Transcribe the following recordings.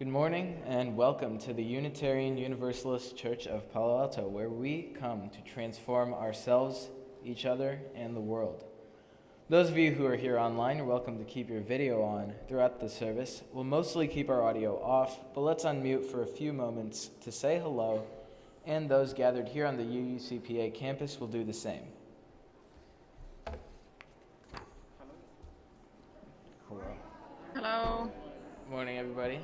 Good morning and welcome to the Unitarian Universalist Church of Palo Alto, where we come to transform ourselves, each other, and the world. Those of you who are here online are welcome to keep your video on throughout the service. We'll mostly keep our audio off, but let's unmute for a few moments to say hello, and those gathered here on the UUCPA campus will do the same. Hello. Hello. Morning, everybody.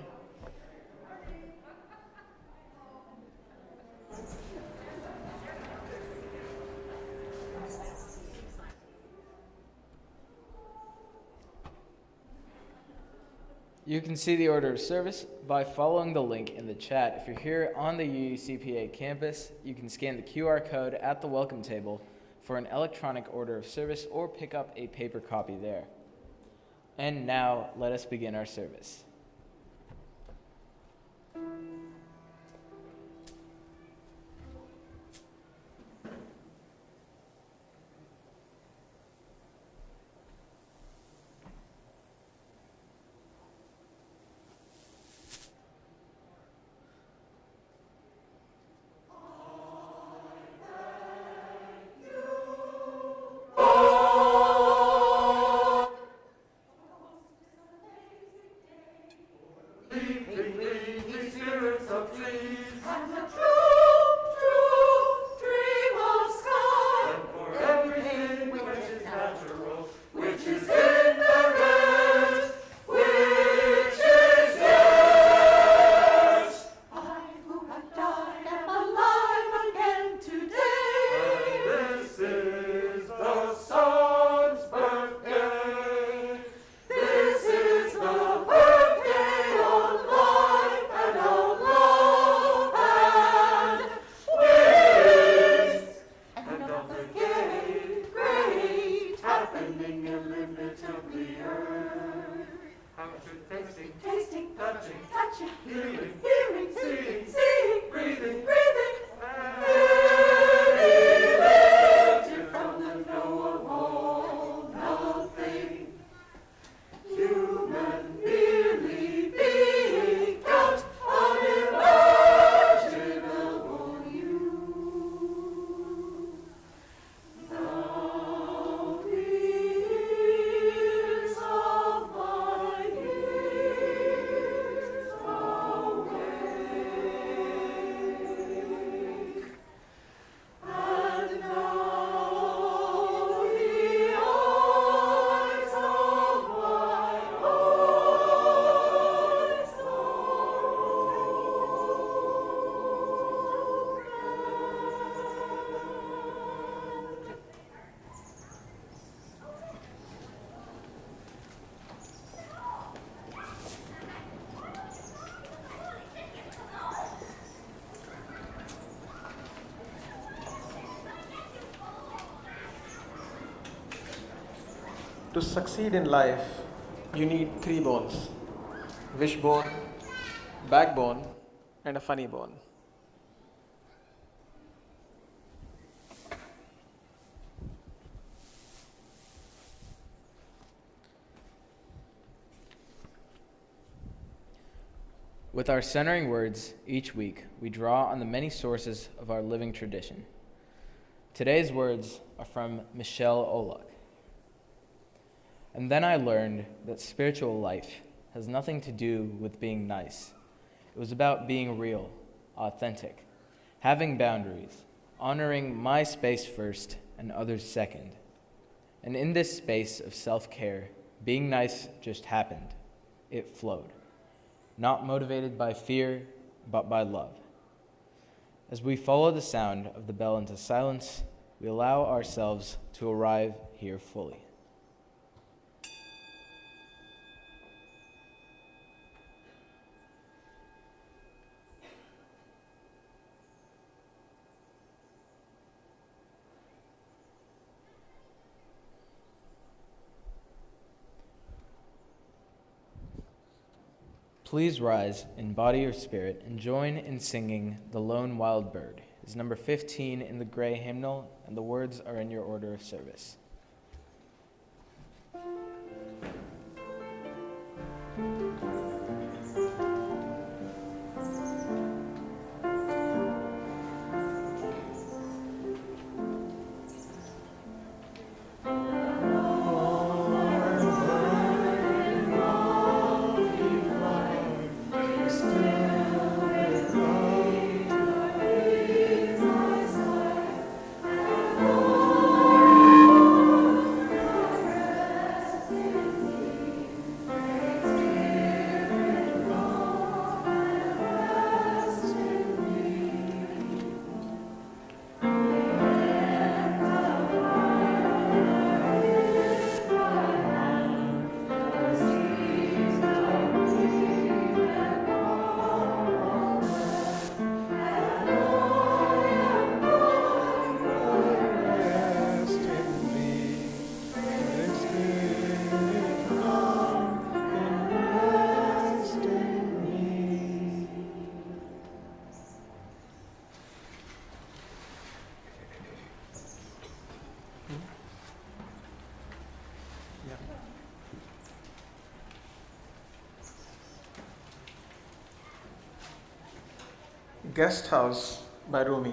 You can see the order of service by following the link in the chat. If you're here on the UUCPA campus, you can scan the QR code at the welcome table for an electronic order of service or pick up a paper copy there. And now, let us begin our service. To succeed in life, you need 3 bones: wishbone, backbone, and a funny bone. With our centering words each week, we draw on the many sources of our living tradition. Today's words are from Michelle Olak. And then I learned that spiritual life has nothing to do with being nice. It was about being real, authentic, having boundaries, honoring my space first and others second. And in this space of self-care, being nice just happened. It flowed, not motivated by fear, but by love. As we follow the sound of the bell into silence, we allow ourselves to arrive here fully. Please rise in body or spirit and join in singing The Lone Wild Bird. It's number 15 in the gray hymnal, and the words are in your order of service. Guest House by Rumi.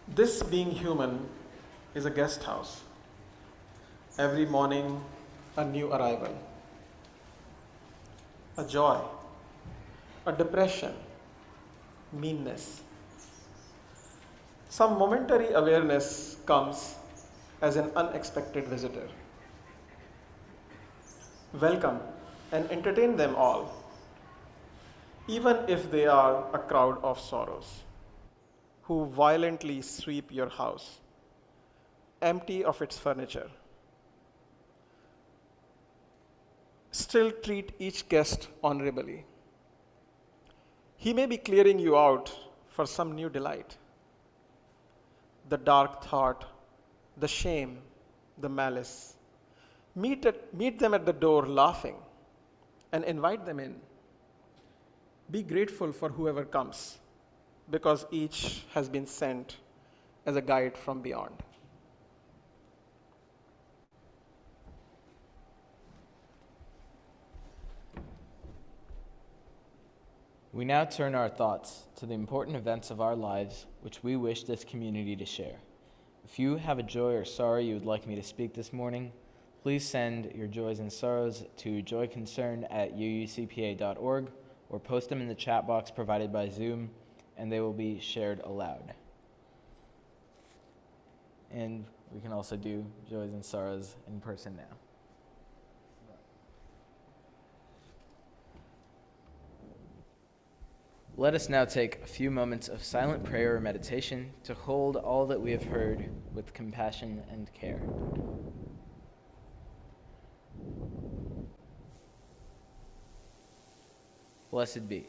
This being human is a guest house. Every morning, a new arrival. A joy, a depression, meanness. Some momentary awareness comes as an unexpected visitor. Welcome and entertain them all, even if they are a crowd of sorrows, who violently sweep your house, empty of its furniture. Still treat each guest honorably. He may be clearing you out for some new delight. The dark thought, the shame, the malice. Meet them at the door laughing and invite them in. Be grateful for whoever comes, because each has been sent as a guide from beyond. We now turn our thoughts to the important events of our lives which we wish this community to share. If you have a joy or sorrow you would like me to speak this morning, please send your joys and sorrows to joyconcern@uucpa.org or post them in the chat box provided by Zoom, and they will be shared aloud. And we can also do joys and sorrows in person now. Let us now take a few moments of silent prayer or meditation to hold all that we have heard with compassion and care. Blessed be.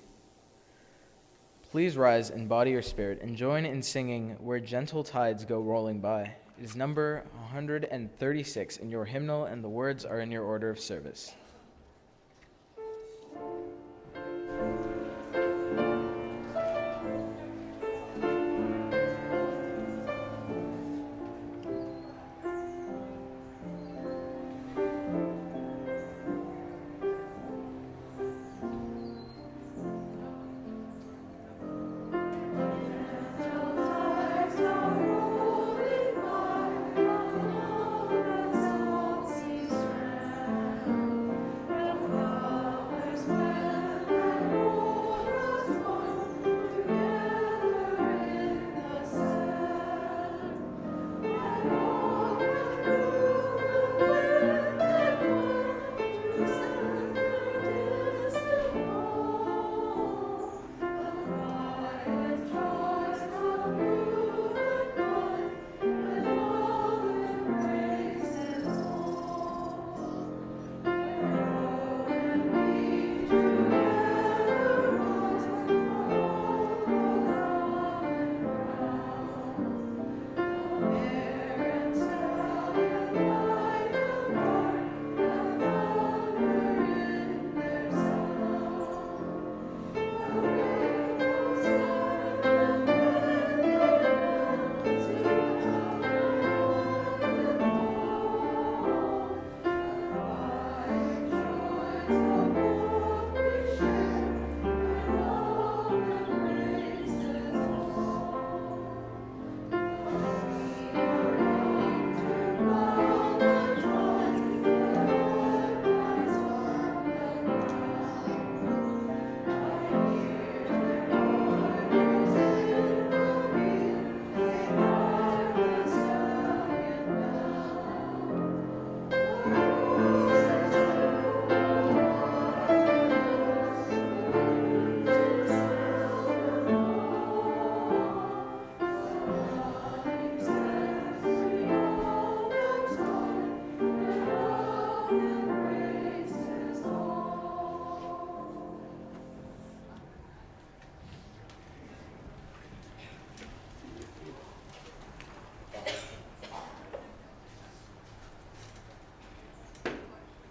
Please rise in body or spirit and join in singing Where Gentle Tides Go Rolling By. It is number 136 in your hymnal, and the words are in your order of service.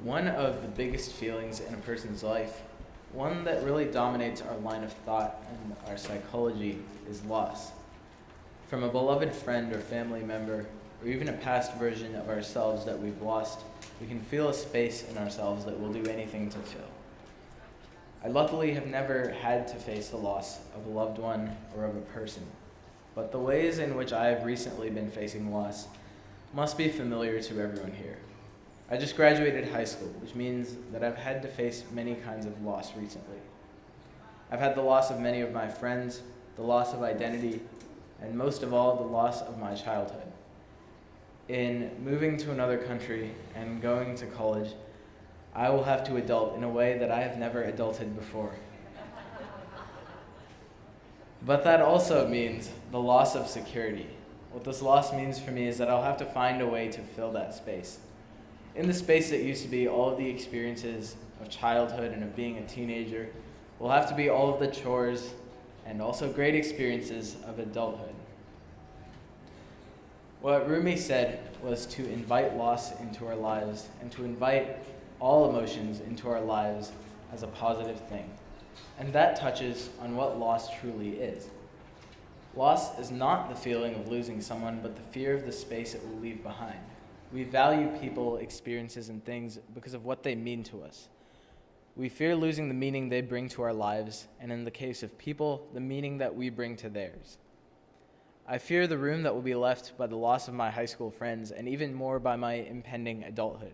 One of the biggest feelings in a person's life, one that really dominates our line of thought and our psychology, is loss. From a beloved friend or family member, or even a past version of ourselves that we've lost, we can feel a space in ourselves that we'll do anything to fill. I luckily have never had to face the loss of a loved one or of a person, but the ways in which I have recently been facing loss must be familiar to everyone here. I just graduated high school, which means that I've had to face many kinds of loss recently. I've had the loss of many of my friends, the loss of identity, and most of all, the loss of my childhood. In moving to another country and going to college, I will have to adult in a way that I have never adulted before. But that also means the loss of security. What this loss means for me is that I'll have to find a way to fill that space. In the space that used to be all of the experiences of childhood and of being a teenager, will have to be all of the chores and also great experiences of adulthood. What Rumi said was to invite loss into our lives and to invite all emotions into our lives as a positive thing. And that touches on what loss truly is. Loss is not the feeling of losing someone, but the fear of the space it will leave behind. We value people, experiences, and things because of what they mean to us. We fear losing the meaning they bring to our lives, and in the case of people, the meaning that we bring to theirs. I fear the room that will be left by the loss of my high school friends, and even more by my impending adulthood.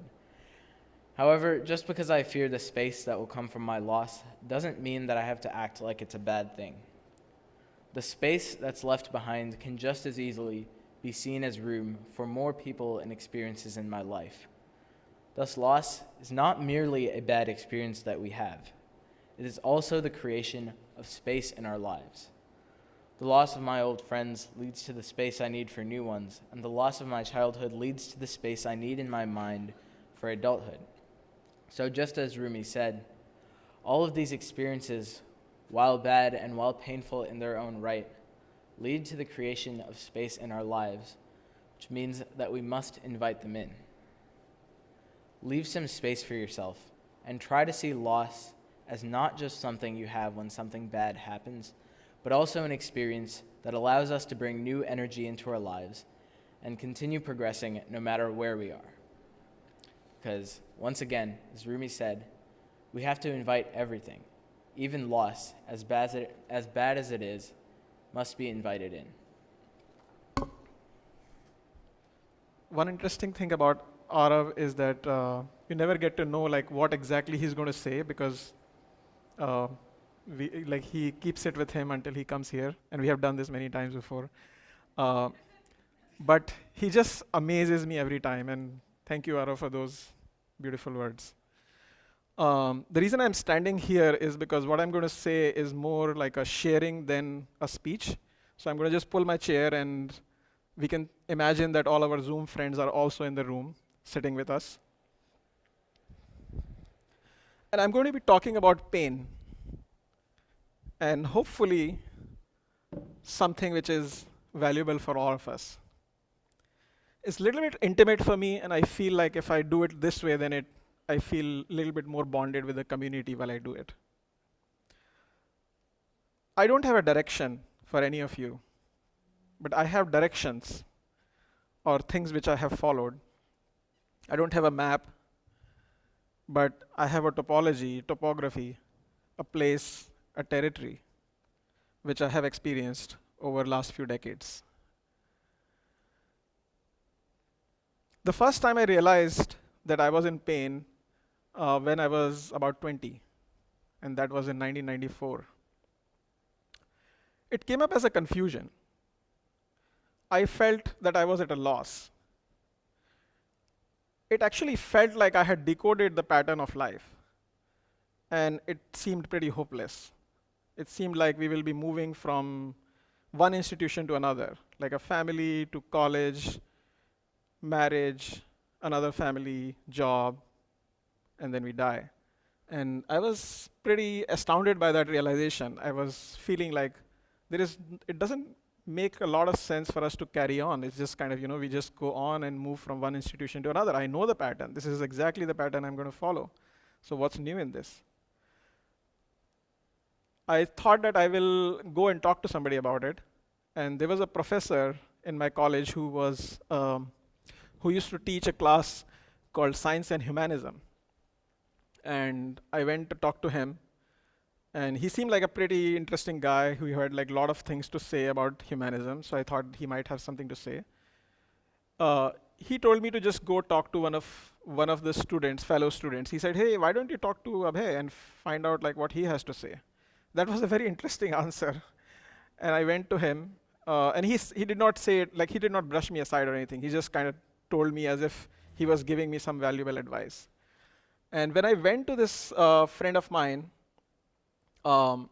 However, just because I fear the space that will come from my loss doesn't mean that I have to act like it's a bad thing. The space that's left behind can just as easily be seen as room for more people and experiences in my life. Thus, loss is not merely a bad experience that we have. It is also the creation of space in our lives. The loss of my old friends leads to the space I need for new ones, and the loss of my childhood leads to the space I need in my mind for adulthood. So just as Rumi said, all of these experiences, while bad and while painful in their own right, lead to the creation of space in our lives, which means that we must invite them in. Leave some space for yourself and try to see loss as not just something you have when something bad happens, but also an experience that allows us to bring new energy into our lives and continue progressing no matter where we are. Because, once again, as Rumi said, we have to invite everything, even loss, as bad as it is, must be invited in. One interesting thing about Arav is that you never get to know what exactly he's going to say, because he keeps it with him until he comes here, and we have done this many times before. But he just amazes me every time, and thank you, Arav, for those beautiful words. The reason I'm standing here is because what I'm going to say is more like a sharing than a speech. So I'm going to just pull my chair, and we can imagine that all our Zoom friends are also in the room, sitting with us. And I'm going to be talking about pain, and hopefully something which is valuable for all of us. It's a little bit intimate for me, and I feel like if I do it this way, then I feel a little bit more bonded with the community while I do it. I don't have a direction for any of you, but I have directions or things which I have followed. I don't have a map, but I have a topography, a place, a territory, which I have experienced over the last few decades. The first time I realized that I was in pain when I was about 20, and that was in 1994. It came up as a confusion. I felt that I was at a loss. It actually felt like I had decoded the pattern of life, and it seemed pretty hopeless. It seemed like we will be moving from one institution to another, like a family to college, marriage, another family, job, and then we die. And I was pretty astounded by that realization. I was feeling like it doesn't make a lot of sense for us to carry on. It's just kind of, we just go on and move from one institution to another. I know the pattern. This is exactly the pattern I'm going to follow. So what's new in this? I thought that I will go and talk to somebody about it. And there was a professor in my college who used to teach a class called Science and Humanism. And I went to talk to him, And he seemed like a pretty interesting guy who had like a lot of things to say about humanism, so I thought he might have something to say. He told me to just go talk to one of the students, fellow students. He said, "Hey, why don't you talk to Abhay and find out like what he has to say?" That was a very interesting answer. And I went to him, and he did not say it, like he did not brush me aside or anything. He just kind of told me as if he was giving me some valuable advice. And when I went to this friend of mine, um,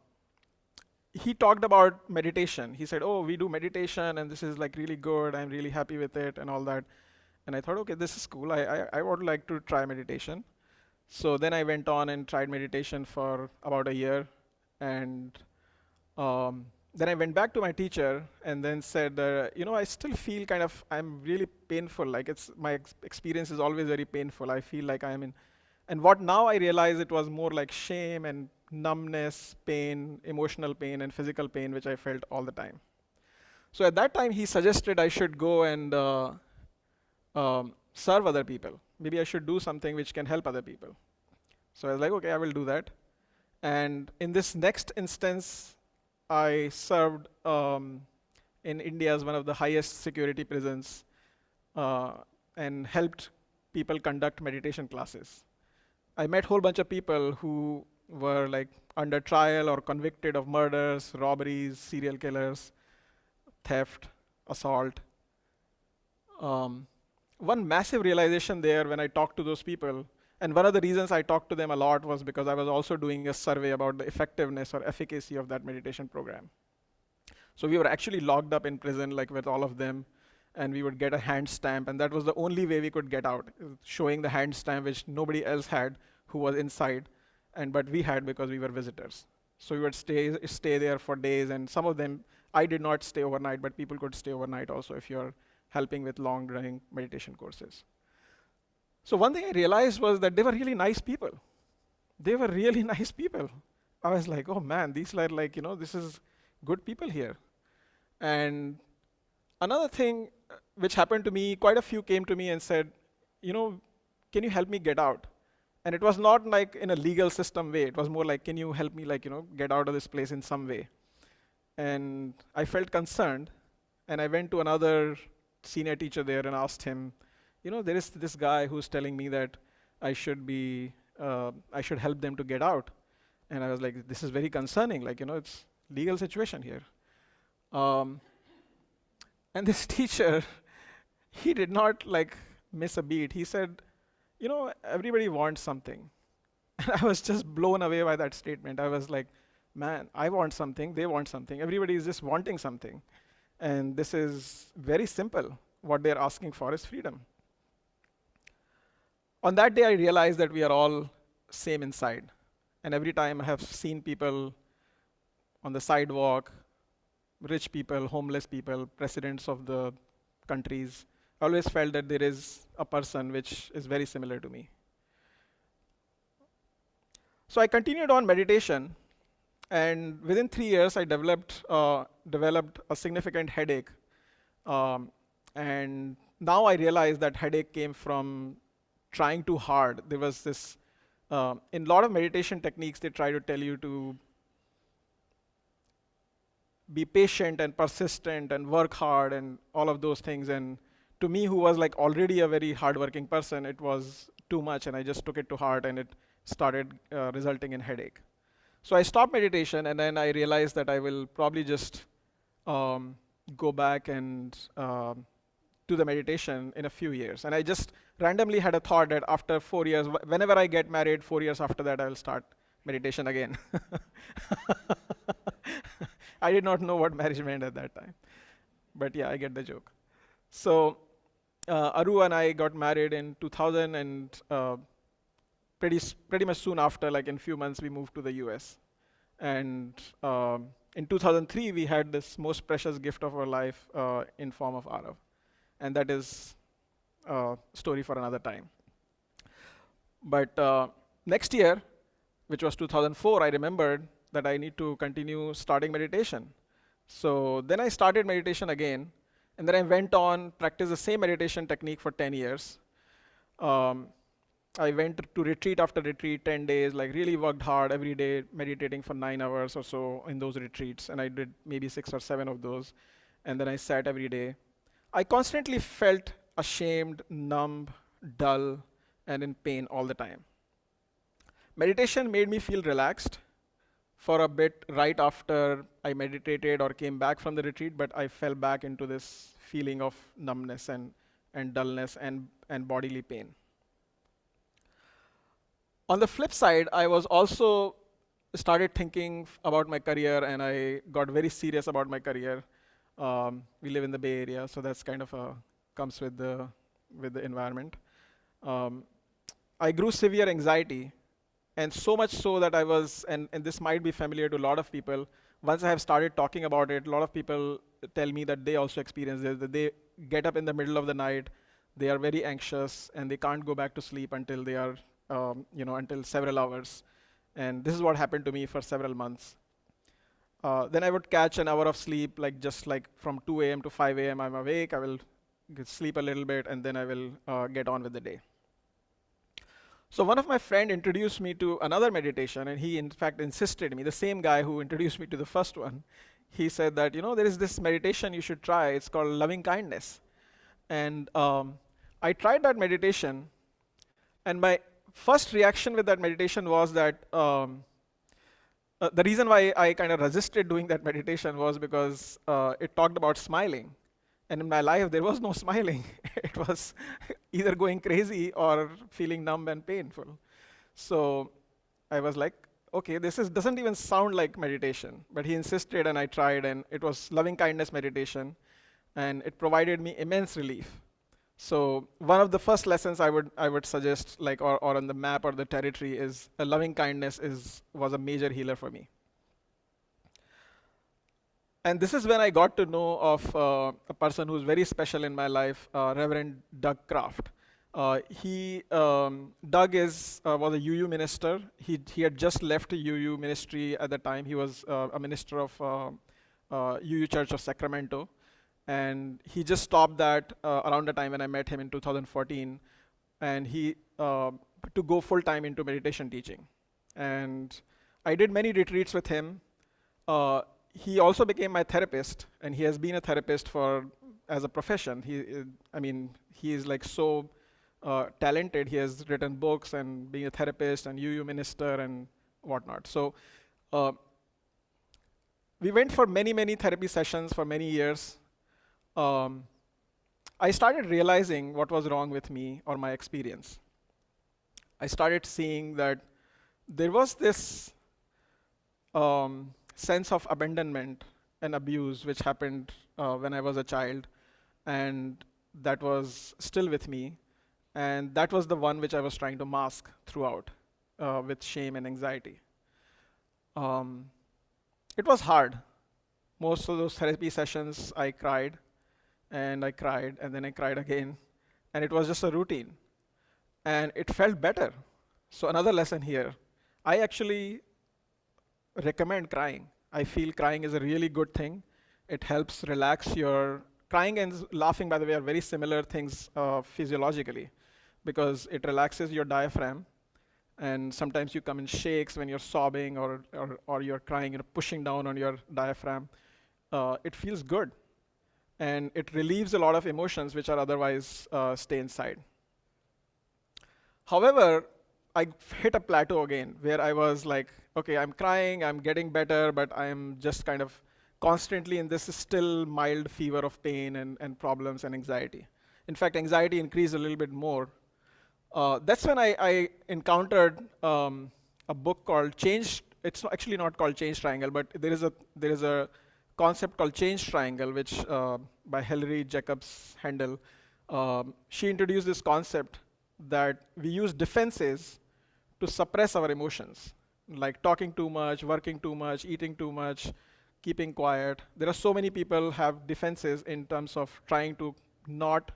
he talked about meditation. He said, "Oh, we do meditation, and this is like really good. I'm really happy with it, and all that." And I thought, okay, this is cool. I would like to try meditation. So then I went on and tried meditation for about a year, and then I went back to my teacher and then said, I still feel I'm really painful. Like my experience is always very painful. I feel like I'm in, and what now I realize it was more like shame and numbness, pain, emotional pain and physical pain, which I felt all the time. So at that time, he suggested I should go and serve other people. Maybe I should do something which can help other people. So I was like, okay, I will do that. And in this next instance, I served in India's one of the highest security prisons and helped people conduct meditation classes. I met a whole bunch of people who were like under trial or convicted of murders, robberies, serial killers, theft, assault. One massive realization there when I talked to those people, and one of the reasons I talked to them a lot was because I was also doing a survey about the effectiveness or efficacy of that meditation program. So we were actually locked up in prison, like with all of them, and we would get a hand stamp, and that was the only way we could get out, showing the hand stamp which nobody else had who was inside, but we had because we were visitors. So we would stay there for days, and some of them, I did not stay overnight, but people could stay overnight also if you're helping with long-running meditation courses. So one thing I realized was that they were really nice people. They were really nice people. I was like, oh man, these are like, this is good people here. And another thing which happened to me, quite a few came to me and said, can you help me get out? And it was not like in a legal system way. It was more like, can you help me get out of this place in some way? And I felt concerned. And I went to another senior teacher there and asked him, there is this guy who's telling me that I should help them to get out. And I was like, this is very concerning. It's legal situation here. And this teacher, he did not miss a beat. He said, everybody wants something. And I was just blown away by that statement. I was like, man, I want something, they want something. Everybody is just wanting something. And this is very simple. What they're asking for is freedom. On that day, I realized that we are all same inside. And every time I have seen people on the sidewalk, rich people, homeless people, presidents of the countries, I always felt that there is a person which is very similar to me. So I continued on meditation, and within 3 years, I developed a significant headache. And now I realize that headache came from trying too hard. There was this, in a lot of meditation techniques, they try to tell you to be patient and persistent and work hard and all of those things. And to me, who was already a very hardworking person, it was too much, and I just took it to heart, and it started resulting in headache. So I stopped meditation, and then I realized that I will probably just go back and do the meditation in a few years. And I just randomly had a thought that after 4 years, whenever I get married, 4 years after that, I will start meditation again. I did not know what marriage meant at that time. But yeah, I get the joke. So Aru and I got married in 2000, and pretty much soon after, in a few months, we moved to the US. And in 2003, we had this most precious gift of our life in form of Arav. And that is a story for another time. But next year, which was 2004, I remembered that I need to continue starting meditation. So then I started meditation again, and then I went on, practiced the same meditation technique for 10 years. I went to retreat after retreat, 10 days, like really worked hard every day, meditating for 9 hours or so in those retreats. And I did maybe 6 or 7 of those. And then I sat every day. I constantly felt ashamed, numb, dull, and in pain all the time. Meditation made me feel relaxed for a bit right after I meditated or came back from the retreat, but I fell back into this feeling of numbness and dullness and bodily pain. On the flip side, I was also started thinking about my career, and I got very serious about my career. We live in the Bay Area, so that's kind of comes with the environment. Um, I grew severe anxiety, and so much so that I was, and this might be familiar to a lot of people. Once I have started talking about it, a lot of people tell me that they also experience this, that they get up in the middle of the night, they are very anxious, and they can't go back to sleep until they are, until several hours. And this is what happened to me for several months. Then I would catch an hour of sleep, just like from 2 a.m. to 5 a.m. I'm awake, I will sleep a little bit, and then I will get on with the day. So one of my friend introduced me to another meditation, and he in fact insisted me, the same guy who introduced me to the first one, he said that, there is this meditation you should try, it's called loving kindness. And I tried that meditation, and my first reaction with that meditation was that the reason why I kind of resisted doing that meditation was because it talked about smiling. And in my life, there was no smiling. It was either going crazy or feeling numb and painful. So I was like, okay, doesn't even sound like meditation. But he insisted, and I tried, and it was loving kindness meditation. And it provided me immense relief. So one of the first lessons I would suggest, or on the map or the territory, is loving kindness was a major healer for me. And this is when I got to know of a person who's very special in my life, Reverend Doug Kraft. Doug was a UU minister. He had just left UU ministry at the time. He was a minister of UU Church of Sacramento. And he just stopped that around the time when I met him in 2014. And he to go full time into meditation teaching. And I did many retreats with him. He also became my therapist, and he has been a therapist as a profession. He is like so talented. He has written books and being a therapist and UU minister and whatnot. So we went for many, many therapy sessions for many years. I started realizing what was wrong with me or my experience. I started seeing that there was this sense of abandonment and abuse which happened when I was a child, and that was still with me, and that was the one which I was trying to mask throughout with shame and anxiety. It was hard. Most of those therapy sessions I cried, and then I cried again, and it was just a routine, and it felt better. So another lesson here, I actually recommend crying. I feel crying is a really good thing. It helps relax crying and laughing, by the way, are very similar things physiologically, because it relaxes your diaphragm, and sometimes you come in shakes when you're sobbing or you're crying, pushing down on your diaphragm. It feels good, and it relieves a lot of emotions which are otherwise stay inside. However, I hit a plateau again where I was like, okay, I'm crying, I'm getting better, but I'm just kind of constantly in this still mild fever of pain and problems and anxiety. In fact, anxiety increased a little bit more. That's when I encountered a book called Change. It's actually not called Change Triangle, but there is a concept called Change Triangle, which by Hilary Jacobs Handel. She introduced this concept that we use defenses to suppress our emotions, like talking too much, working too much, eating too much, keeping quiet. There are so many people have defenses in terms of trying to not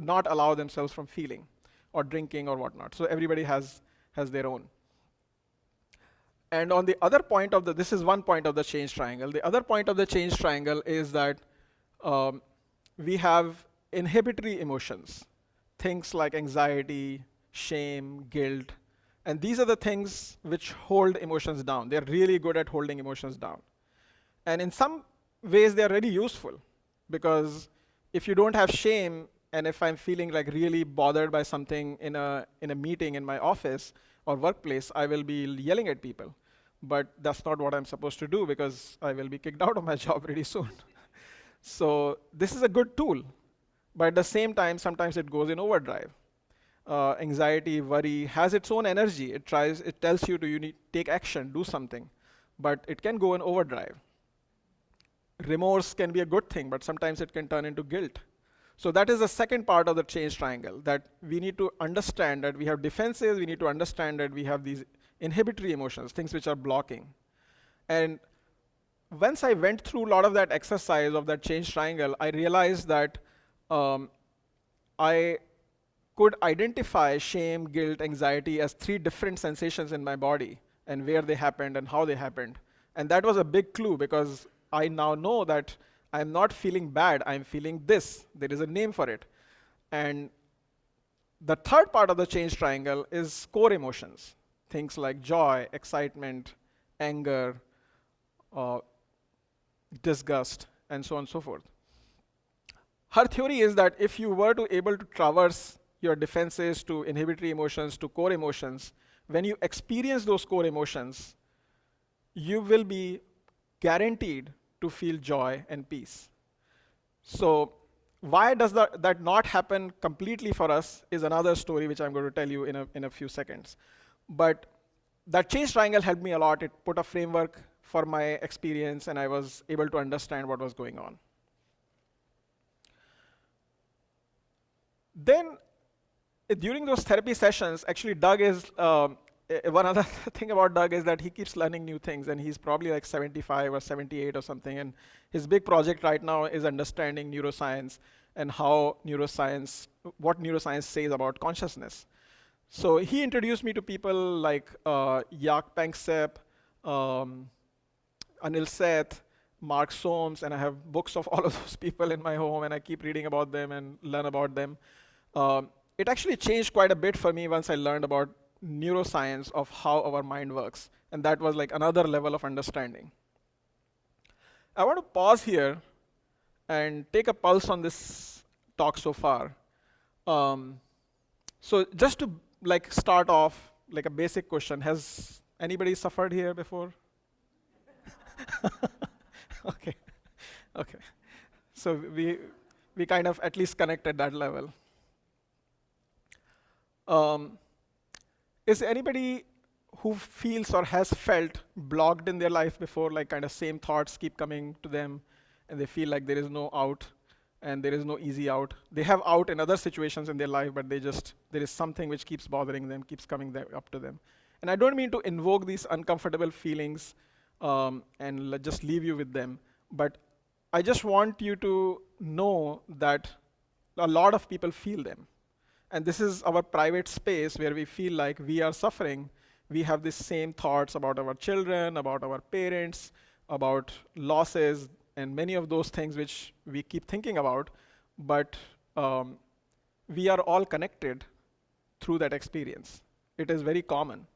allow themselves from feeling or drinking or whatnot. So everybody has their own. And on the other point of this is one point of the change triangle. The other point of the change triangle is that we have inhibitory emotions, things like anxiety, shame, guilt. And these are the things which hold emotions down. They're really good at holding emotions down. And in some ways, they're really useful because if you don't have shame, and if I'm feeling like really bothered by something in a meeting in my office or workplace, I will be yelling at people. But that's not what I'm supposed to do because I will be kicked out of my job pretty soon. So this is a good tool, but at the same time, sometimes it goes in overdrive. Anxiety, worry has its own energy. It tells you to you need take action, do something, but it can go in overdrive. Remorse can be a good thing, but sometimes it can turn into guilt. So that is the second part of the change triangle, that we need to understand that we have defenses, we need to understand that we have these inhibitory emotions, things which are blocking. And once I went through a lot of that exercise of that change triangle, I realized that I could identify shame, guilt, anxiety as three different sensations in my body and where they happened and how they happened. And that was a big clue because I now know that I'm not feeling bad, I'm feeling this. There is a name for it. And the third part of the change triangle is core emotions. Things like joy, excitement, anger, disgust, and so on and so forth. Her theory is that if you were to able to traverse your defenses to inhibitory emotions to core emotions, when you experience those core emotions, you will be guaranteed to feel joy and peace. So why does that not happen completely for us is another story which I'm going to tell you in a few seconds. But that change triangle helped me a lot. It put a framework for my experience, and I was able to understand what was going on. Then, during those therapy sessions, actually, Doug is, one other thing about Doug is that he keeps learning new things, and he's probably like 75 or 78 or something, and his big project right now is understanding neuroscience and what neuroscience says about consciousness. So he introduced me to people like Jaak Panksepp, Anil Seth, Mark Soames, and I have books of all of those people in my home, and I keep reading about them and learn about them. It actually changed quite a bit for me once I learned about neuroscience of how our mind works, and that was like another level of understanding. I want to pause here and take a pulse on this talk so far. So just to like start off, like a basic question, has anybody suffered here before? Okay, okay. So we kind of at least connect at that level. Is anybody who feels or has felt blocked in their life before, like kind of same thoughts keep coming to them, and they feel like there is no out and there is no easy out? They have out in other situations in their life, but there is something which keeps bothering them, keeps coming up to them. And I don't mean to invoke these uncomfortable feelings and just leave you with them, but I just want you to know that a lot of people feel them. And this is our private space where we feel like we are suffering. We have the same thoughts about our children, about our parents, about losses, and many of those things which we keep thinking about. But we are all connected through that experience. It is very common.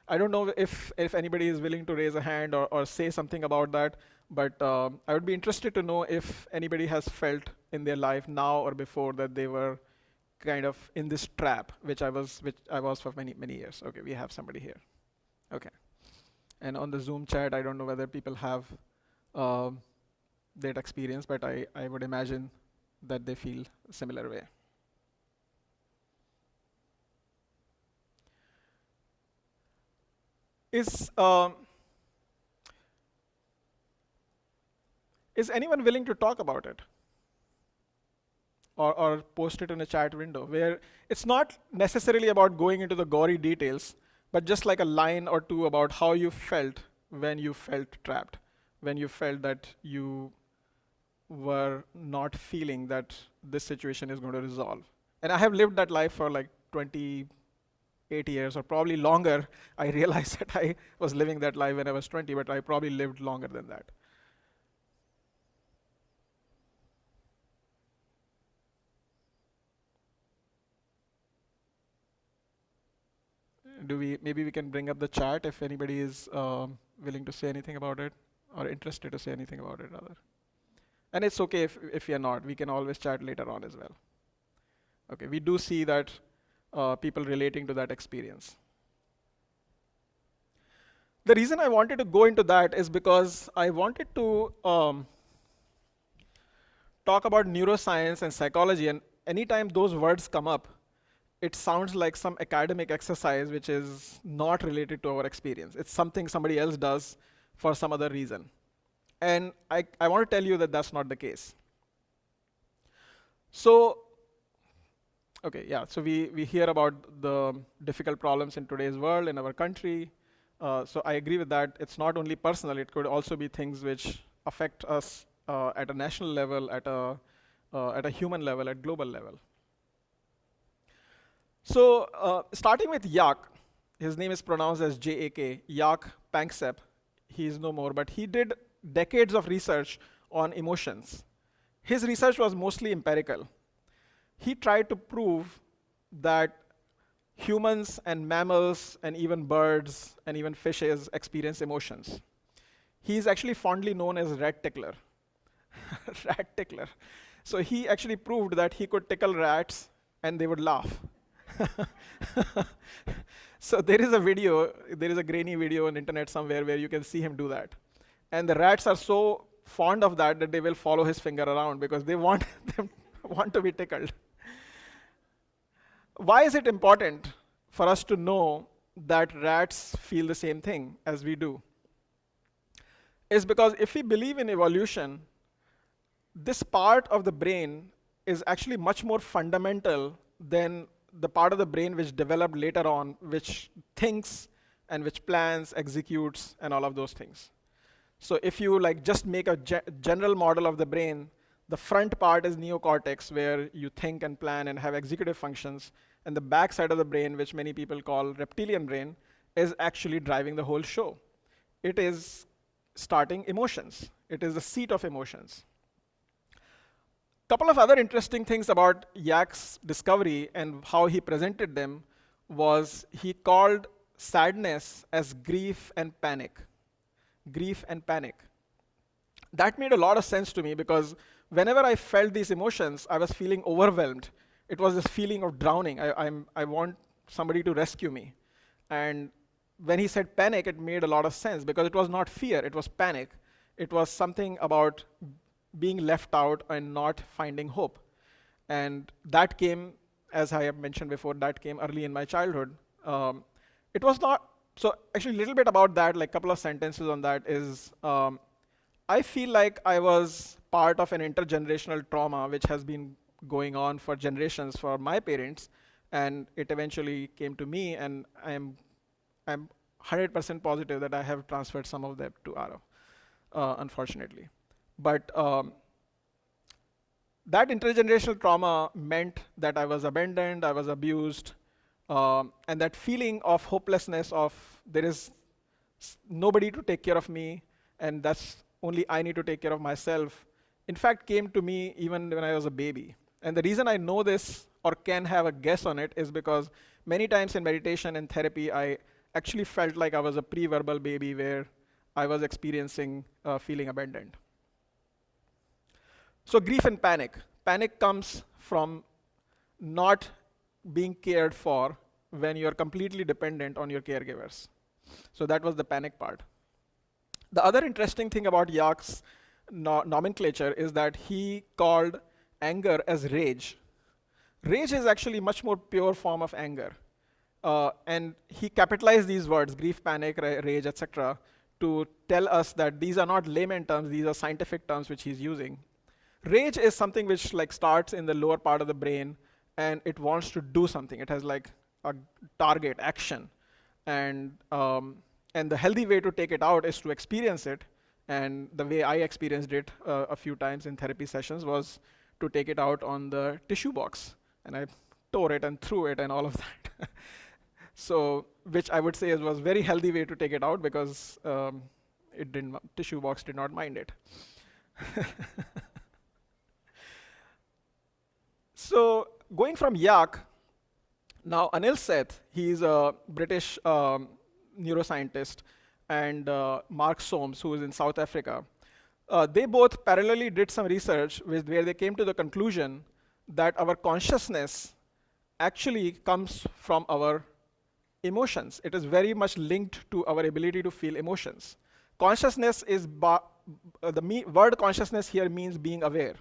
I don't know if anybody is willing to raise a hand or say something about that, but I would be interested to know if anybody has felt in their life now or before that they were kind of in this trap, which I was for many, many years. Okay, we have somebody here. Okay. And on the Zoom chat, I don't know whether people have that experience, but I would imagine that they feel a similar way. Is anyone willing to talk about it? Or post it in a chat window, where it's not necessarily about going into the gory details, but just like a line or two about how you felt when you felt trapped, when you felt that you were not feeling that this situation is going to resolve. And I have lived that life for like 28 years or probably longer. I realized that I was living that life when I was 20, but I probably lived longer than that. maybe we can bring up the chat if anybody is willing to say anything about it or interested to say anything about it rather. And it's okay if you're not, we can always chat later on as well. Okay, we do see that people relating to that experience. The reason I wanted to go into that is because I wanted to talk about neuroscience and psychology, and anytime those words come up, it sounds like some academic exercise which is not related to our experience. It's something somebody else does for some other reason. And I want to tell you that that's not the case. So, okay, yeah, so we hear about the difficult problems in today's world, in our country. So I agree with that. It's not only personal, it could also be things which affect us at a national level, at a human level, at global level. So starting with Jaak, his name is pronounced as J-A-K, Jaak Panksepp. He is no more, but he did decades of research on emotions. His research was mostly empirical. He tried to prove that humans and mammals and even birds and even fishes experience emotions. He is actually fondly known as rat tickler. Rat tickler. So he actually proved that he could tickle rats and they would laugh. So there is a grainy video on the internet somewhere where you can see him do that. And the rats are so fond of that that they will follow his finger around because they want to be tickled. Why is it important for us to know that rats feel the same thing as we do? Is because if we believe in evolution, this part of the brain is actually much more fundamental than the part of the brain which developed later on, which thinks and which plans, executes, and all of those things. So if you just make a general model of the brain, the front part is neocortex, where you think and plan and have executive functions, and the back side of the brain, which many people call reptilian brain, is actually driving the whole show. It is starting emotions. It is the seat of emotions. Couple of other interesting things about Jaak's discovery and how he presented them was he called sadness as grief and panic. Grief and panic. That made a lot of sense to me because whenever I felt these emotions, I was feeling overwhelmed. It was this feeling of drowning. I want somebody to rescue me. And when he said panic, it made a lot of sense because it was not fear, it was panic. It was something about being left out and not finding hope. And that came, as I have mentioned before, that came early in my childhood. It was not, so actually a little bit about that, like a couple of sentences on that is, I feel like I was part of an intergenerational trauma which has been going on for generations for my parents, and it eventually came to me, and I'm 100% positive that I have transferred some of that to Arav, unfortunately. But that intergenerational trauma meant that I was abandoned, I was abused, and that feeling of hopelessness of there is nobody to take care of me, and that's only I need to take care of myself, in fact came to me even when I was a baby. And the reason I know this or can have a guess on it is because many times in meditation and therapy, I actually felt like I was a pre-verbal baby where I was experiencing feeling abandoned. So grief and panic. Panic comes from not being cared for when you're completely dependent on your caregivers. So that was the panic part. The other interesting thing about Jaak's nomenclature is that he called anger as rage. Rage is actually much more pure form of anger. And he capitalized these words, grief, panic, rage, etc., to tell us that these are not layman terms, these are scientific terms which he's using. Rage is something which starts in the lower part of the brain, and it wants to do something. It has a target, action. And the healthy way to take it out is to experience it. And the way I experienced it a few times in therapy sessions was to take it out on the tissue box. And I tore it and threw it and all of that. So, which I would say was very healthy way to take it out because tissue box did not mind it. So going from Jaak, Now, Anil Seth, he's a British neuroscientist, and Mark Soames, who is in South Africa, they both parallelly did some research where they came to the conclusion that our consciousness actually comes from our emotions. It is very much linked to our ability to feel emotions. Consciousness is, word consciousness here means being aware.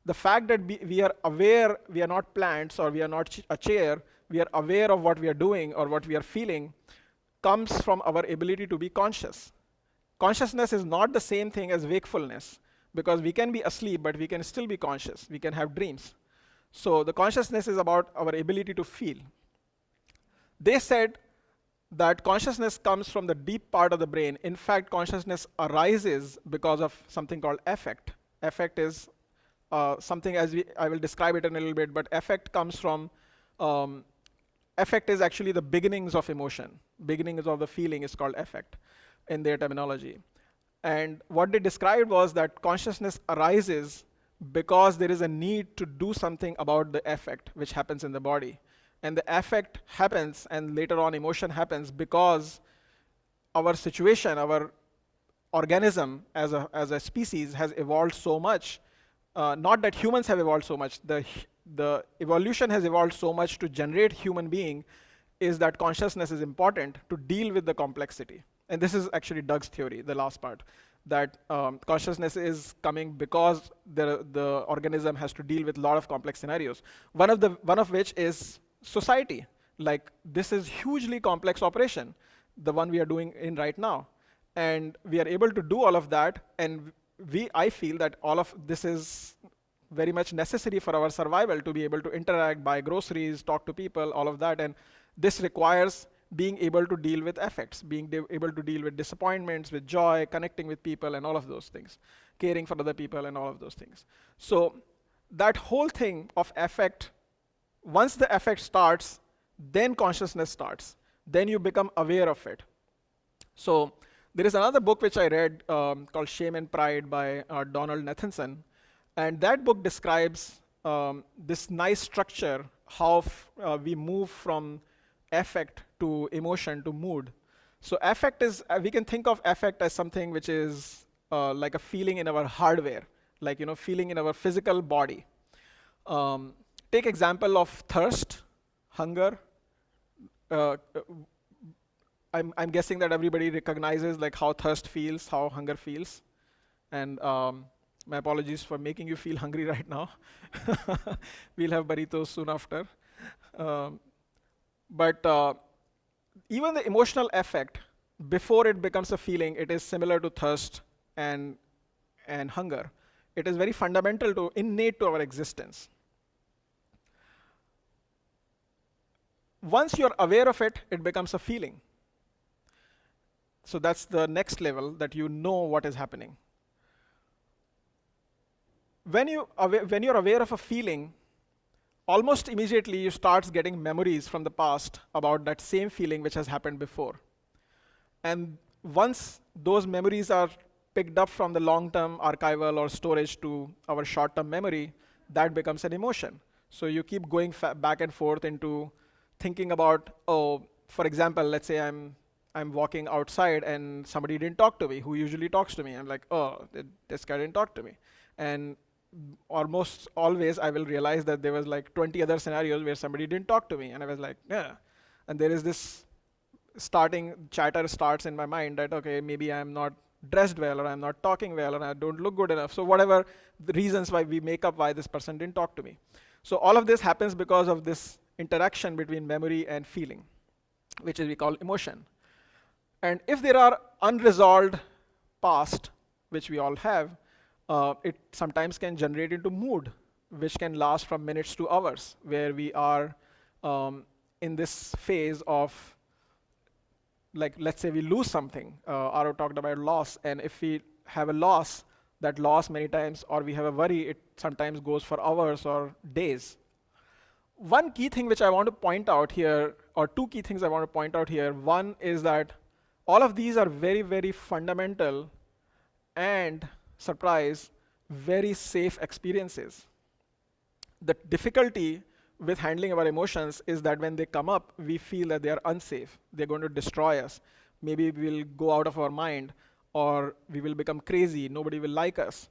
The fact that we are aware, we are not plants or we are not a chair, we are aware of what we are doing or what we are feeling, comes from our ability to be conscious. Consciousness is not the same thing as wakefulness, because we can be asleep, but we can still be conscious. We can have dreams. So the consciousness is about our ability to feel. They said that consciousness comes from the deep part of the brain. In fact, consciousness arises because of something called affect. Affect is something, I will describe it in a little bit, but affect comes from, affect is actually the beginnings of emotion. Beginnings of the feeling is called affect in their terminology. And what they described was that consciousness arises because there is a need to do something about the affect which happens in the body. And the affect happens, and later on emotion happens because our situation, our organism as a species has evolved so much. Not that humans have evolved so much. The evolution has evolved so much to generate human being is that consciousness is important to deal with the complexity. And this is actually Doug's theory, the last part, that consciousness is coming because the organism has to deal with a lot of complex scenarios. One of which is society. Like, this is hugely complex operation, the one we are doing in right now. And we are able to do all of that, and I feel that all of this is very much necessary for our survival, to be able to interact, buy groceries, talk to people, all of that. And this requires being able to deal with affects, being able to deal with disappointments, with joy, connecting with people, and all of those things, caring for other people, and all of those things. So that whole thing of affect, once the affect starts, then consciousness starts. Then you become aware of it. So there is another book which I read called Shame and Pride by Donald Nathanson. And that book describes this nice structure, how we move from affect to emotion to mood. So affect is, we can think of affect as something which is like a feeling in our hardware, like, feeling in our physical body. Take example of thirst, hunger. I'm guessing that everybody recognizes like how thirst feels, how hunger feels. And my apologies for making you feel hungry right now. We'll have burritos soon after. But even the emotional affect, before it becomes a feeling, it is similar to thirst and hunger. It is very fundamental innate to our existence. Once you're aware of it, it becomes a feeling. So that's the next level, that you know what is happening. When you're aware of a feeling, almost immediately you start getting memories from the past about that same feeling which has happened before. And once those memories are picked up from the long-term archival or storage to our short-term memory, that becomes an emotion. So you keep going back and forth into thinking about, for example, let's say I'm walking outside and somebody didn't talk to me, who usually talks to me. I'm like, this guy didn't talk to me. And almost always I will realize that there was like 20 other scenarios where somebody didn't talk to me. And I was like, yeah. And there is this chatter starts in my mind that, okay, maybe I'm not dressed well, or I'm not talking well, or I don't look good enough. So whatever the reasons why we make up why this person didn't talk to me. So all of this happens because of this interaction between memory and feeling, which we call emotion. And if there are unresolved past, which we all have, it sometimes can generate into mood, which can last from minutes to hours, where we are in this phase of, like, let's say we lose something. Aro talked about loss, and if we have a loss, that loss many times, or we have a worry, it sometimes goes for hours or days. One key thing which I want to point out here, or two key things I want to point out here. One is that all of these are very, very fundamental and, surprise, very safe experiences. The difficulty with handling our emotions is that when they come up, we feel that they are unsafe. They're going to destroy us. Maybe we'll go out of our mind, or we will become crazy. Nobody will like us.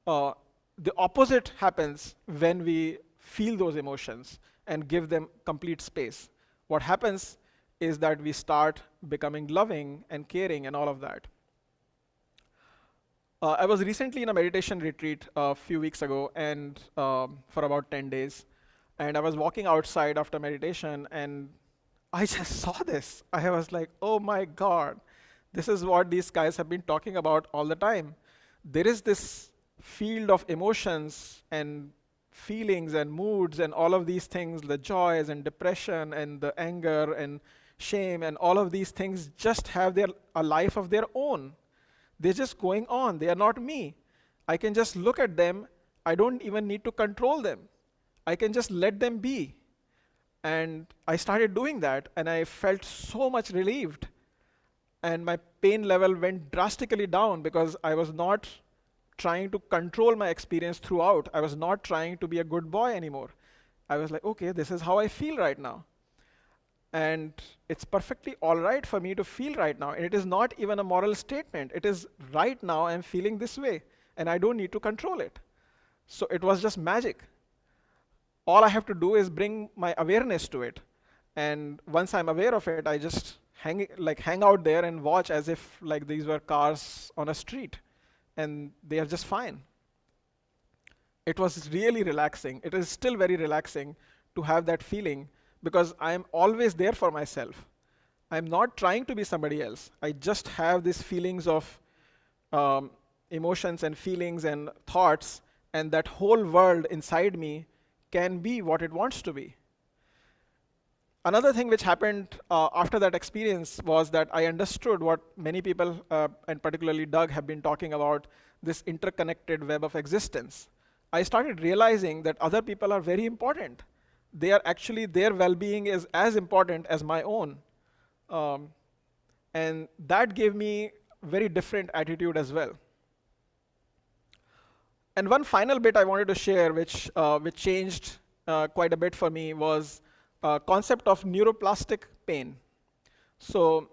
The opposite happens when we feel those emotions and give them complete space. What happens is that we start becoming loving and caring and all of that. I was recently in a meditation retreat a few weeks ago, and for about 10 days. And I was walking outside after meditation, and I just saw this. I was like, oh my God, this is what these guys have been talking about all the time. There is this field of emotions and feelings and moods and all of these things, the joys and depression and the anger and shame and all of these things just have a life of their own. They're just going on. They are not me. I can just look at them. I don't even need to control them. I can just let them be. And I started doing that, and I felt so much relieved. And my pain level went drastically down because I was not trying to control my experience throughout. I was not trying to be a good boy anymore. I was like, okay, this is how I feel right now. And it's perfectly all right for me to feel right now. And it is not even a moral statement. It is right now I'm feeling this way, and I don't need to control it. So it was just magic. All I have to do is bring my awareness to it. And once I'm aware of it, I just hang out there and watch as if like these were cars on a street, and they are just fine. It was really relaxing. It is still very relaxing to have that feeling, because I'm always there for myself. I'm not trying to be somebody else. I just have these feelings of emotions and feelings and thoughts, and that whole world inside me can be what it wants to be. Another thing which happened after that experience was that I understood what many people, and particularly Doug, have been talking about, this interconnected web of existence. I started realizing that other people are very important. They are actually, their well-being is as important as my own. And that gave me very different attitude as well. And one final bit I wanted to share, which changed quite a bit for me, was concept of neuroplastic pain. So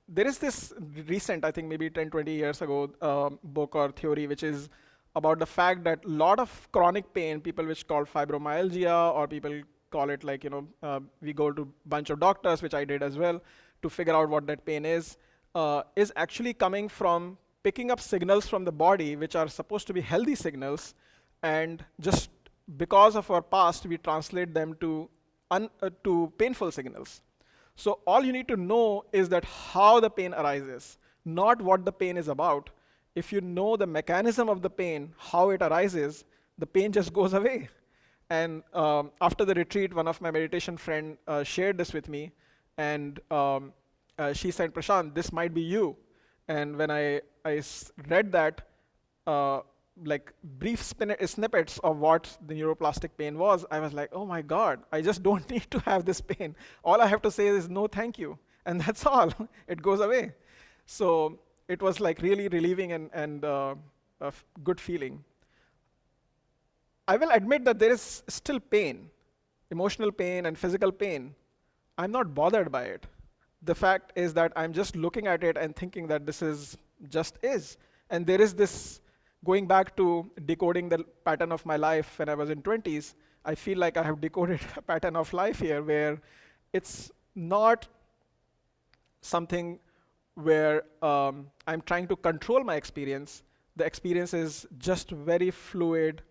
there is this recent, I think maybe 10, 20 years ago, book or theory, which is about the fact that a lot of chronic pain, people which call fibromyalgia, or people call it like, we go to a bunch of doctors, which I did as well, to figure out what that pain is actually coming from picking up signals from the body, which are supposed to be healthy signals, and just because of our past, we translate them to painful signals. So all you need to know is that how the pain arises, not what the pain is about. If you know the mechanism of the pain, how it arises, the pain just goes away. And after the retreat, one of my meditation friend shared this with me, and she said, Prashant, this might be you. And when I read that, like brief snippets of what the neuroplastic pain was, I was like, oh my God, I just don't need to have this pain. All I have to say is no thank you. And that's all. It goes away. So it was like really relieving and a good feeling. I will admit that there is still pain, emotional pain and physical pain. I'm not bothered by it. The fact is that I'm just looking at it and thinking that this is just is. And there is this, going back to decoding the pattern of my life when I was in 20s, I feel like I have decoded a pattern of life here where it's not something where I'm trying to control my experience. The experience is just very fluid,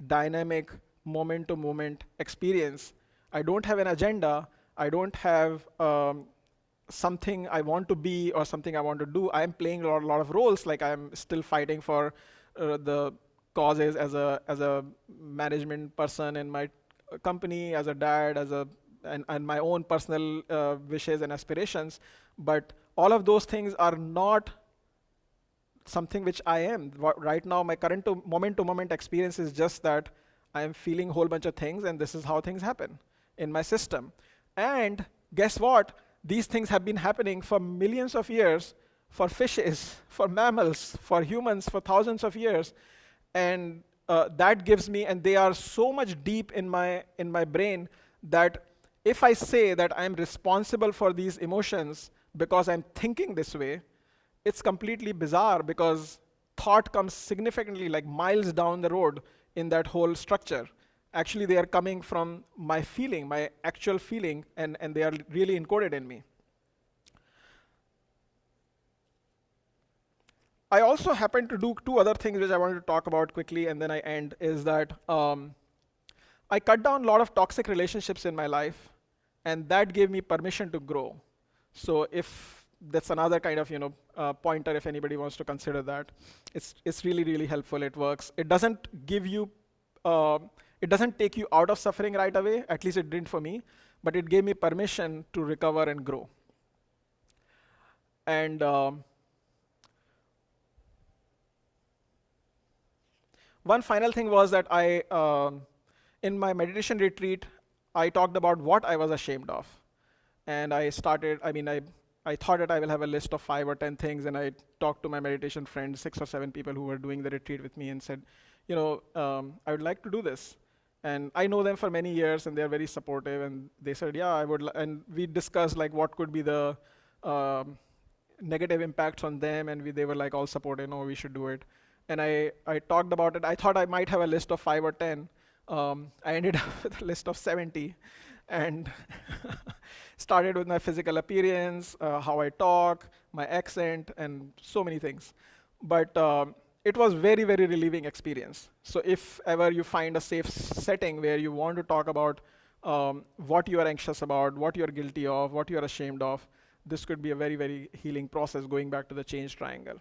dynamic, moment-to-moment experience. I don't have an agenda. I don't have something I want to be or something I want to do. I'm playing a lot of roles, like I'm still fighting for the causes as a management person in my company, as a dad, and my own personal wishes and aspirations. But all of those things are not something which I am. Right now, my current moment-to-moment experience is just that I am feeling a whole bunch of things, and this is how things happen in my system. And guess what? These things have been happening for millions of years, for fishes, for mammals, for humans, for thousands of years. And that gives me, and they are so much deep in my brain that if I say that I'm responsible for these emotions because I'm thinking this way, it's completely bizarre because thought comes significantly like miles down the road in that whole structure. Actually, they are coming from my feeling, my actual feeling, and they are really encoded in me. I also happen to do two other things which I wanted to talk about quickly and then I end, is that I cut down a lot of toxic relationships in my life, and that gave me permission to grow. So if that's another kind of pointer, if anybody wants to consider that, it's really really helpful. It works. It doesn't give you, it doesn't take you out of suffering right away. At least it didn't for me, but it gave me permission to recover and grow. And one final thing was that in my meditation retreat, I talked about what I was ashamed of. And I started, I thought that I will have a list of 5 or 10 things, and I talked to my meditation friends, 6 or 7 people who were doing the retreat with me, and said, I would like to do this. And I know them for many years, and they're very supportive, and they said, yeah, I would, and we discussed like what could be the negative impacts on them, and they were like all supportive, no, we should do it. And I talked about it. I thought I might have a list of 5 or 10. I ended up with a list of 70, and started with my physical appearance, how I talk, my accent, and so many things. But it was very, very relieving experience. So if ever you find a safe setting where you want to talk about what you are anxious about, what you're guilty of, what you're ashamed of, this could be a very, very healing process, going back to the change triangle.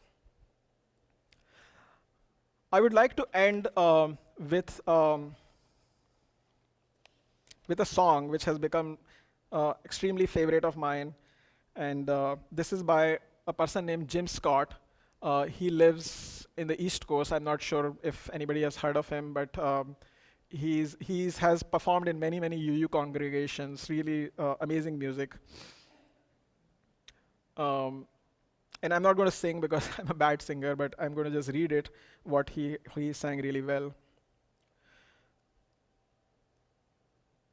I would like to end with a song which has become extremely favorite of mine. And this is by a person named Jim Scott. He lives in the East Coast. I'm not sure if anybody has heard of him, but he has performed in many, many UU congregations, really amazing music. And I'm not going to sing because I'm a bad singer, but I'm going to just read it, what he sang really well.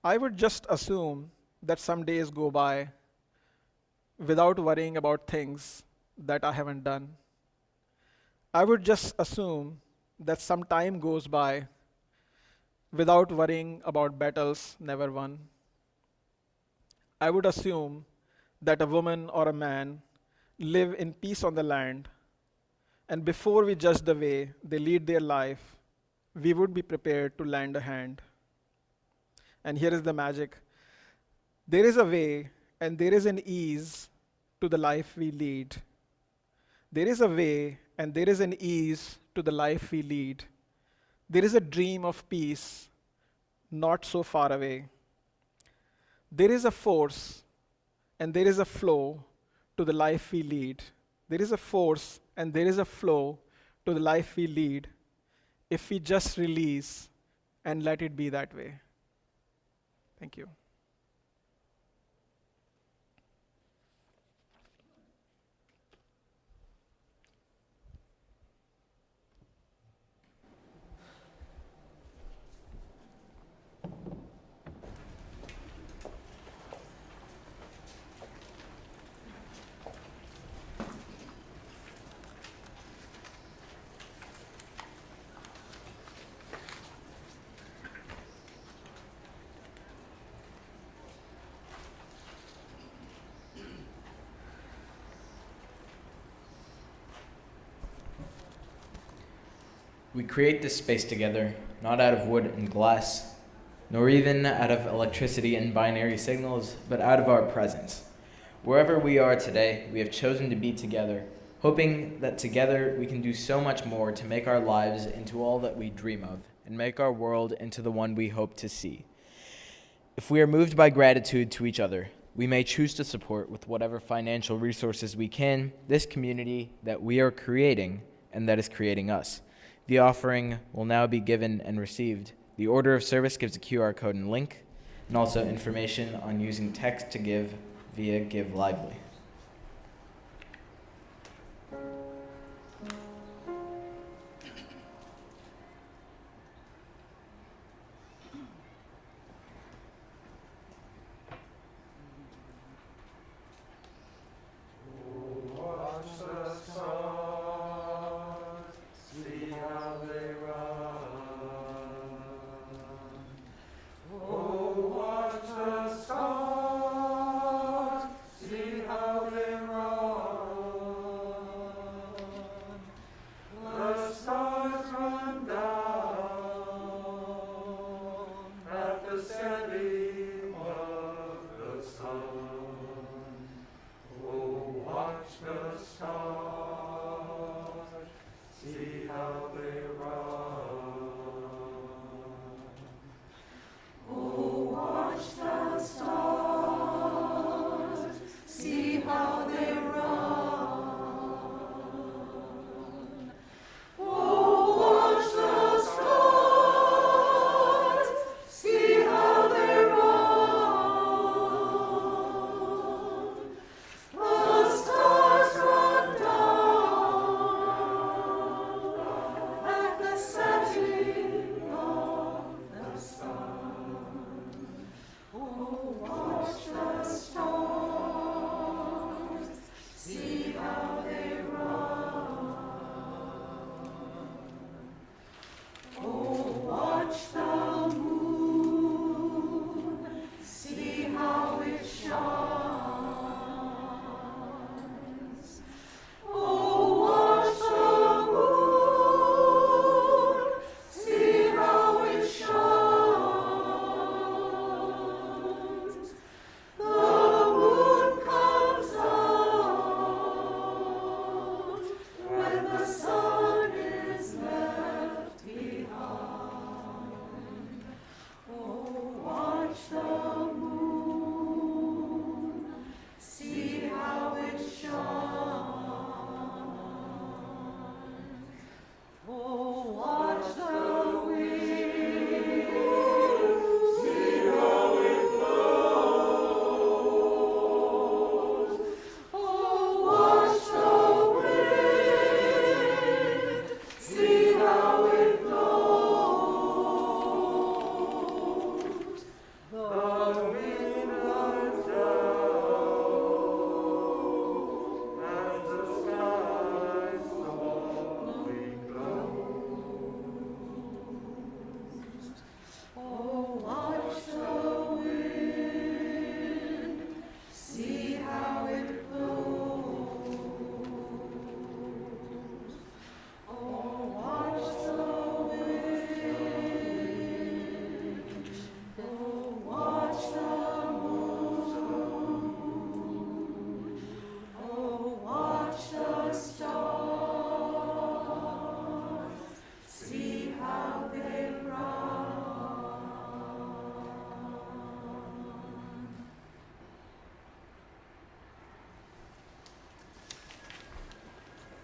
I would just assume that some days go by without worrying about things that I haven't done. I would just assume that some time goes by without worrying about battles never won. I would assume that a woman or a man live in peace on the land, and before we judge the way they lead their life, we would be prepared to lend a hand. And here is the magic. There is a way and there is an ease to the life we lead. There is a way and there is an ease to the life we lead. There is a dream of peace not so far away. There is a force and there is a flow to the life we lead. There is a force and there is a flow to the life we lead if we just release and let it be that way. Thank you. We create this space together, not out of wood and glass, nor even out of electricity and binary signals, but out of our presence. Wherever we are today, we have chosen to be together, hoping that together we can do so much more to make our lives into all that we dream of, and make our world into the one we hope to see. If we are moved by gratitude to each other, we may choose to support with whatever financial resources we can this community that we are creating and that is creating us. The offering will now be given and received. The order of service gives a QR code and link, and also information on using text to give via Give Lively.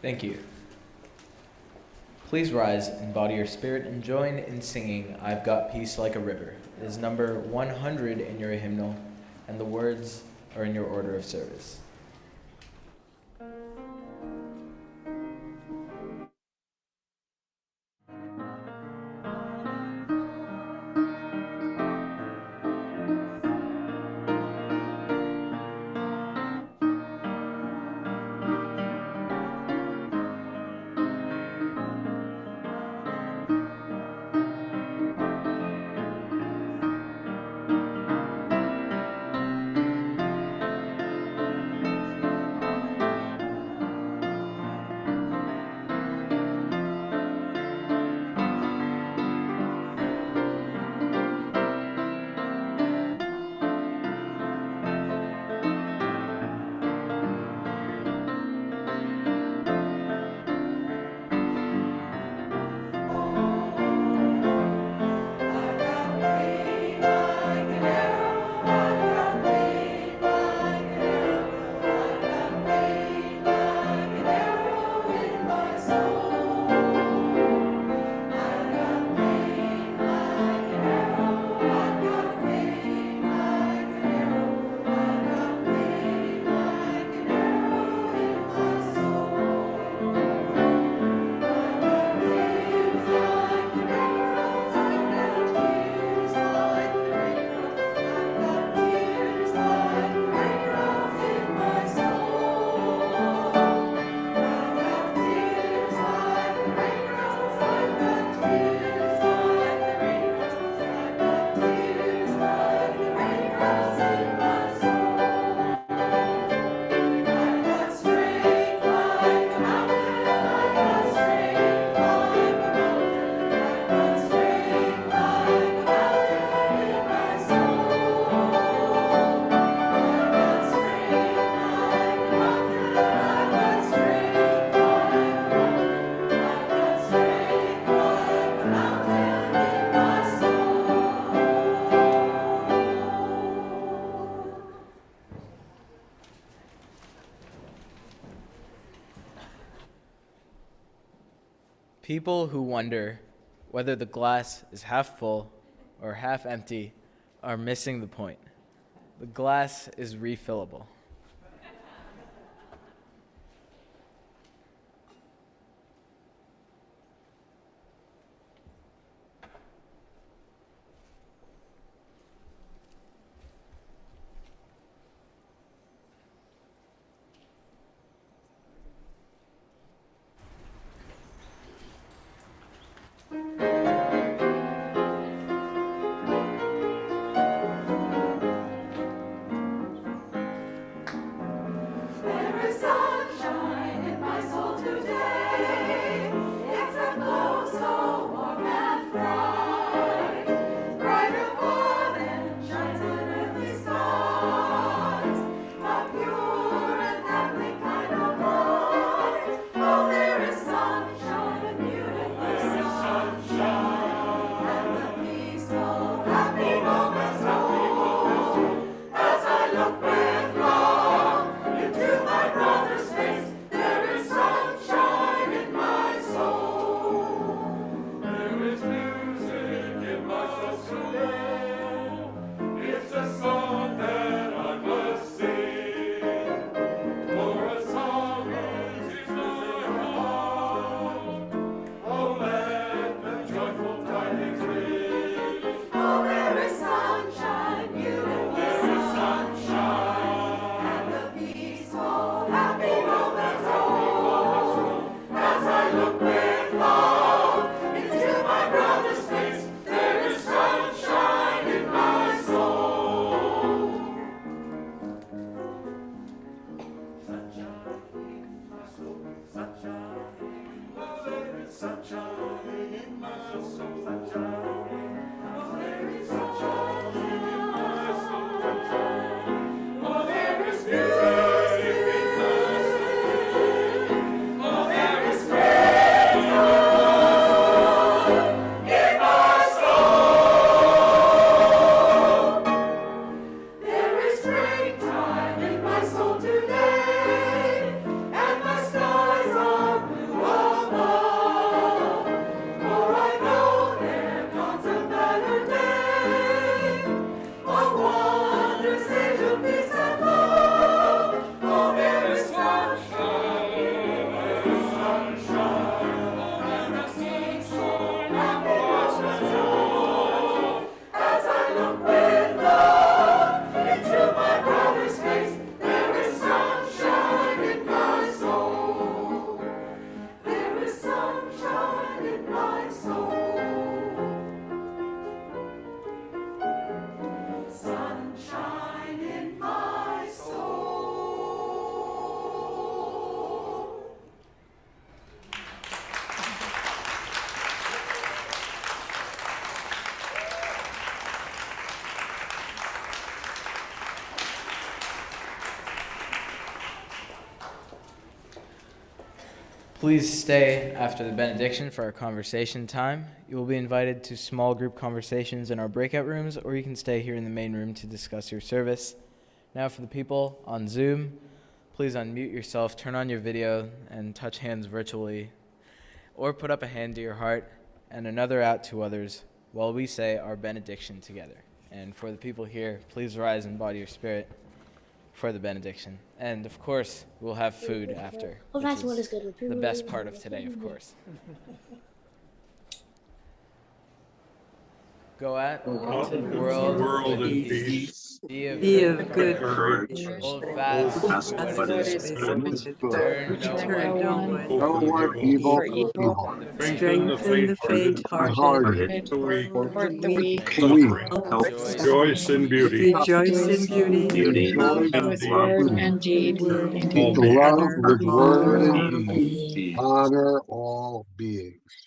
Thank you. Please rise and body your spirit and join in singing I've Got Peace Like a River. It is number 100 in your hymnal, and the words are in your order of service. People who wonder whether the glass is half full or half empty are missing the point. The glass is refillable. Please stay after the benediction for our conversation time. You will be invited to small group conversations in our breakout rooms, or you can stay here in the main room to discuss your service. Now for the people on Zoom, please unmute yourself, turn on your video, and touch hands virtually, or put up a hand to your heart and another out to others while we say our benediction together. And for the people here, please rise in body or spirit for the benediction. And of course, we'll have food after. Well, that's what is good with food. The best part of today, of course. Go out into the world in peace. Be of good courage. Hold fast what is good. Turn no one evil. Strengthen the faint-hearted. For the weak. Rejoice in beauty. With word and deed. Love with word and deed. Honor all beings.